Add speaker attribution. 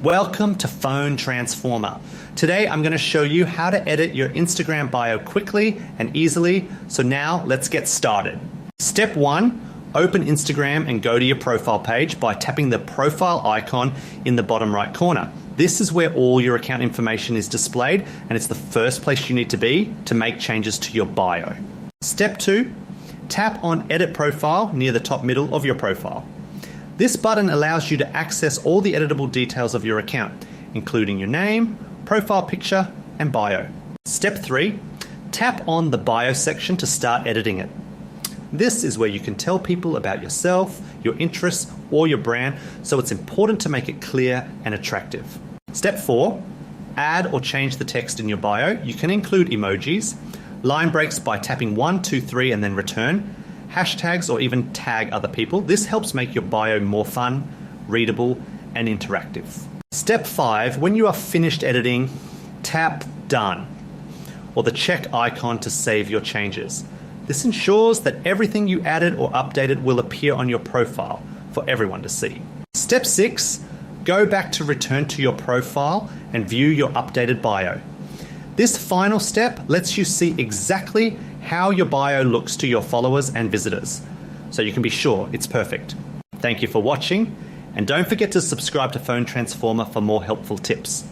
Speaker 1: Welcome to Phone Transformer. Today I'm going to show you how to edit your Instagram bio quickly and easily. So now let's get started. Step 1, open Instagram and go to your profile page by tapping the profile icon in the bottom right corner. This is where all your account information is displayed, and it's the first place you need to be to make changes to your bio. Step 2, tap on Edit Profile near the top middle of your profile. This button allows you to access all the editable details of your account, including your name, profile picture, and bio. Step 3, tap on the bio section to start editing it. This is where you can tell people about yourself, your interests, or your brand, so it's important to make it clear and attractive. Step 4, add or change the text in your bio. You can include emojis, line breaks by tapping 1, 2, 3 and then return, hashtags, or even tag other people. This helps make your bio more fun, readable, and interactive. Step 5, when you are finished editing, tap Done, or the check icon to save your changes. This ensures that everything you added or updated will appear on your profile for everyone to see. Step 6, go back to return to your profile and view your updated bio. This final step lets you see exactly how your bio looks to your followers and visitors, so you can be sure it's perfect. Thank you for watching, and don't forget to subscribe to Phone Transformer for more helpful tips.